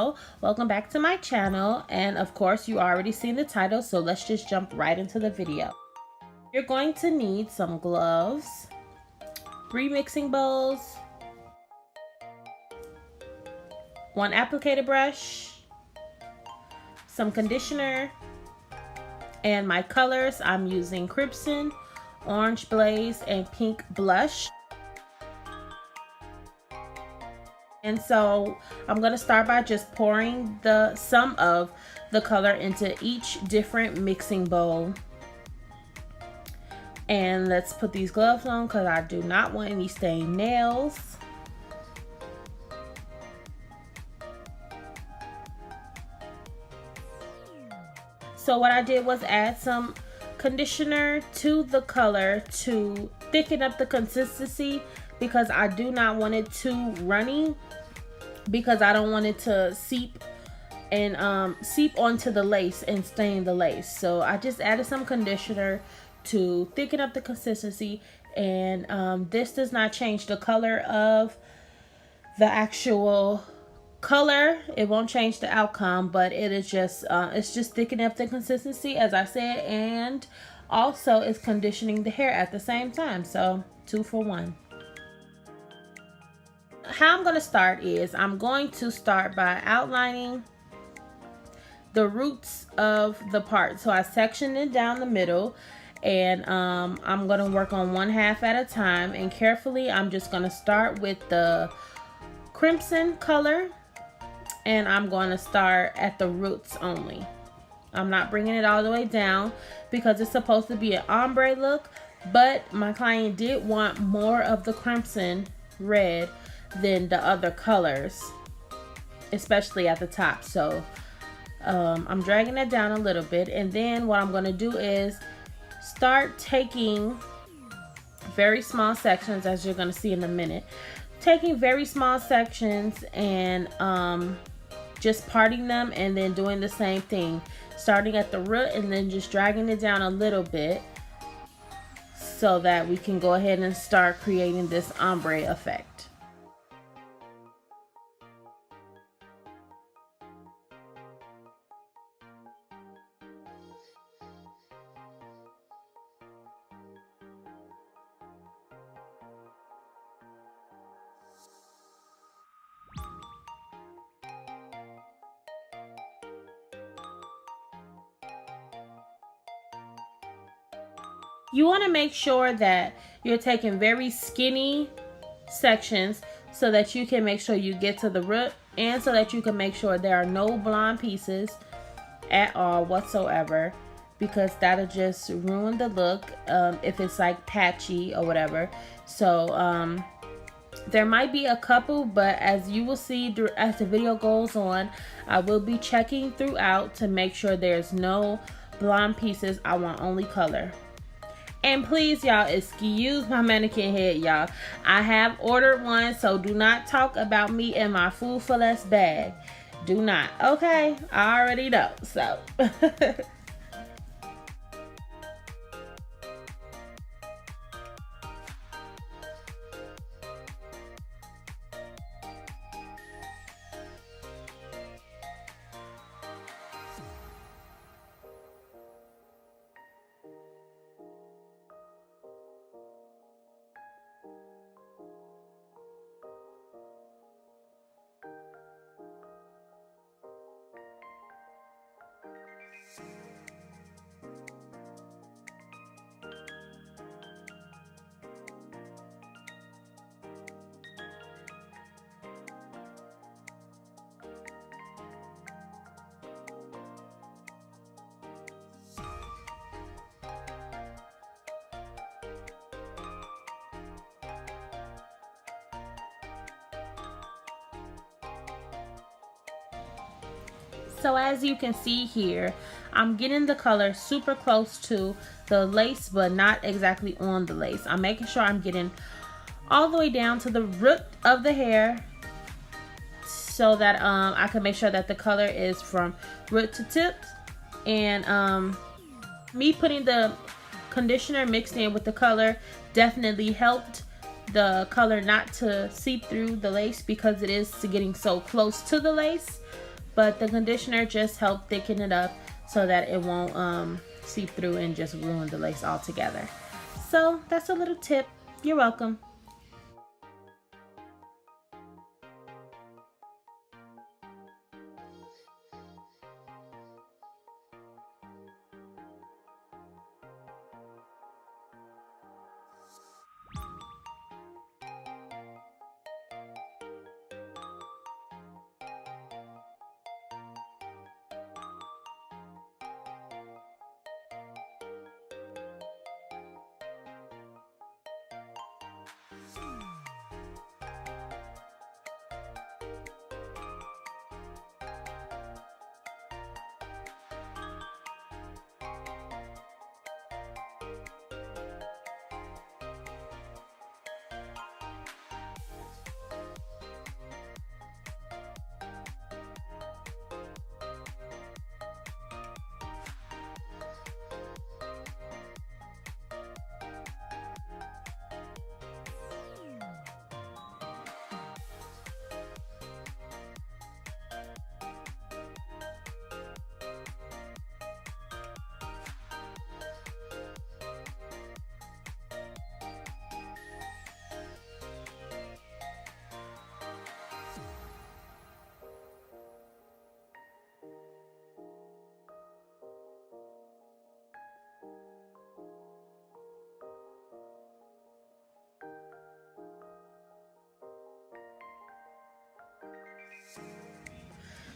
Hello, welcome back to my channel, and of course you already seen the title, so let's just jump right into the video. You're going to need some gloves, 3 mixing bowls, 1 applicator brush, some conditioner, and my colors. I'm using Crimson, Orange Blaze, and Pink Blush. And so I'm going to start by just pouring some of the color into each different mixing bowl. And let's put these gloves on because I do not want any stained nails. So what I did was add some conditioner to the color to thicken up the consistency, because I do not want it too runny, because I don't want it to seep onto the lace and stain the lace. So I just added some conditioner to thicken up the consistency, and this does not change the color of the actual color. It won't change the outcome, but it is just it's just thickening up the consistency, as I said, and also it's conditioning the hair at the same time. So 2 for 1. How I'm going to start is I'm going to start by outlining the roots of the part. So I sectioned it down the middle, and I'm going to work on 1/2 at a time, and carefully I'm just going to start with the crimson color, and I'm going to start at the roots only. I'm not bringing it all the way down because it's supposed to be an ombre look, but my client did want more of the crimson red than the other colors, especially at the top. So I'm dragging it down a little bit, and then what I'm going to do is start taking very small sections, as you're going to see in a minute, taking very small sections and just parting them, and then doing the same thing, starting at the root and then just dragging it down a little bit so that we can go ahead and start creating this ombre effect. You want to make sure that you're taking very skinny sections so that you can make sure you get to the root, and so that you can make sure there are no blonde pieces at all whatsoever, because that'll just ruin the look if it's like patchy or whatever. So there might be a couple, but as you will see as the video goes on, I will be checking throughout to make sure there's no blonde pieces. I want only color. And please, y'all, excuse my mannequin head, y'all. I have ordered one, so do not talk about me in my Food for Less bag. Do not, okay? I already know, so. So as you can see here, I'm getting the color super close to the lace, but not exactly on the lace. I'm making sure I'm getting all the way down to the root of the hair, so that I can make sure that the color is from root to tip. And me putting the conditioner mixed in with the color definitely helped the color not to seep through the lace, because it is getting so close to the lace. but the conditioner just helped thicken it up so that it won't seep through and just ruin the lace altogether. So that's a little tip. You're welcome.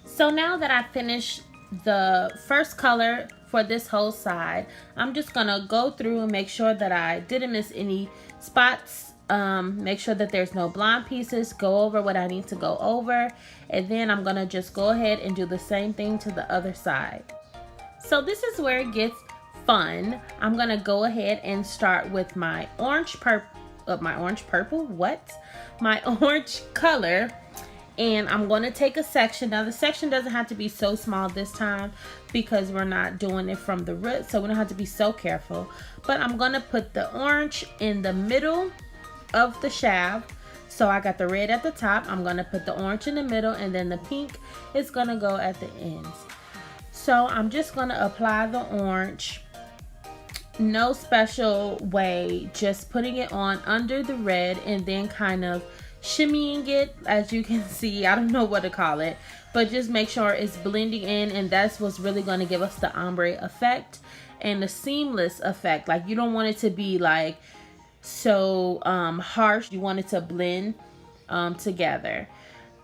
So now that I finished the first color for this whole side, I'm just gonna go through and make sure that I didn't miss any spots. Make sure that there's no blonde pieces, go over what I need to go over, and then I'm gonna just go ahead and do the same thing to the other side. So this is where it gets fun. I'm gonna go ahead and start with my orange purple, my orange color. And I'm going to take a section. Now the section doesn't have to be so small this time because we're not doing it from the root, so we don't have to be so careful. But I'm going to put the orange in the middle of the shaft. So I got the red at the top. I'm going to put the orange in the middle, and then the pink is going to go at the ends. So I'm just going to apply the orange. No special way, just putting it on under the red and then kind of shimmying it, as you can see. I don't know what to call it, but just make sure it's blending in, and that's what's really going to give us the ombre effect and the seamless effect. Like, you don't want it to be like so harsh. You want it to blend together.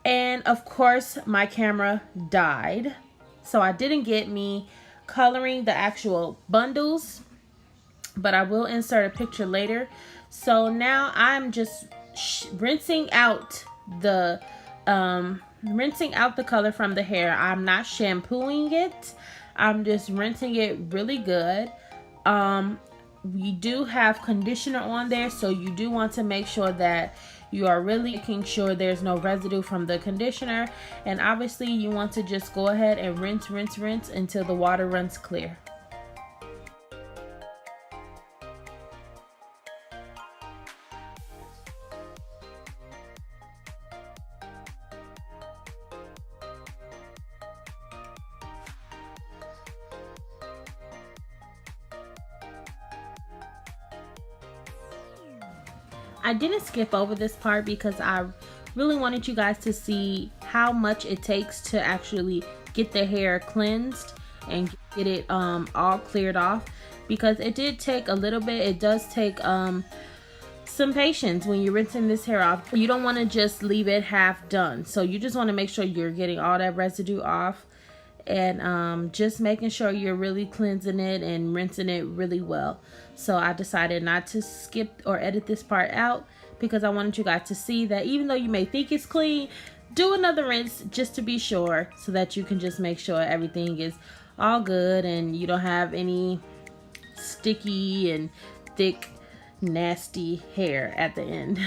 And of course my camera died, so I didn't get me coloring the actual bundles, but I will insert a picture later. So now I'm just rinsing out the color from the hair. I'm not shampooing it. I'm just rinsing it really good. We do have conditioner on there, so you do want to make sure that you are really making sure there's no residue from the conditioner. And obviously you want to just go ahead and rinse until the water runs clear. I didn't skip over this part because I really wanted you guys to see how much it takes to actually get the hair cleansed and get it all cleared off, because it did take a little bit. It does take some patience when you're rinsing this hair off. You don't want to just leave it half done, so you just want to make sure you're getting all that residue off, and just making sure you're really cleansing it and rinsing it really well. So I decided not to skip or edit this part out because I wanted you guys to see that even though you may think it's clean, do another rinse just to be sure, so that you can just make sure everything is all good and you don't have any sticky and thick nasty hair at the end.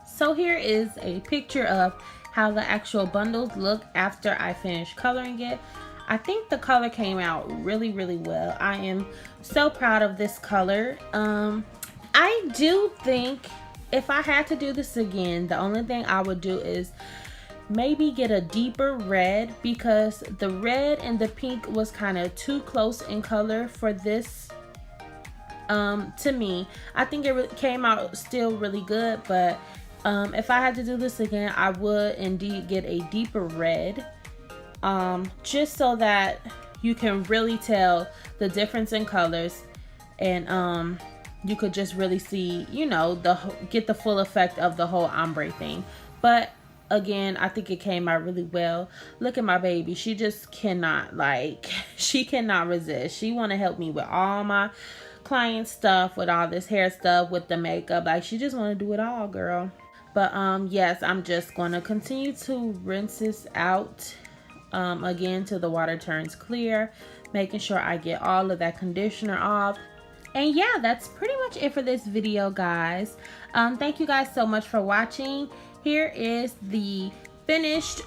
So here is a picture of how the actual bundles look after I finished coloring it. I think the color came out really, really well. I am so proud of this color. I do think if I had to do this again, the only thing I would do is maybe get a deeper red, because the red and the pink was kind of too close in color for this. To me, I think it came out still really good, but if I had to do this again, I would indeed get a deeper red, just so that you can really tell the difference in colors, and you could just really see, you know, get the full effect of the whole ombre thing. But again, I think it came out really well. Look at my baby. She just cannot, she cannot resist. She want to help me with all my client stuff, with all this hair stuff, with the makeup. Like, she just want to do it all, girl. But yes, I'm just going to continue to rinse this out again till the water turns clear, making sure I get all of that conditioner off. And yeah, that's pretty much it for this video, guys. Thank you guys so much for watching. Here is the finished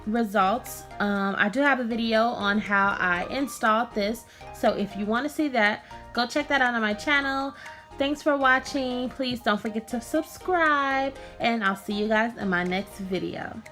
results. I do have a video on how I installed this, so if you want to see that, go check that out on my channel. Thanks for watching. Please don't forget to subscribe, and I'll see you guys in my next video.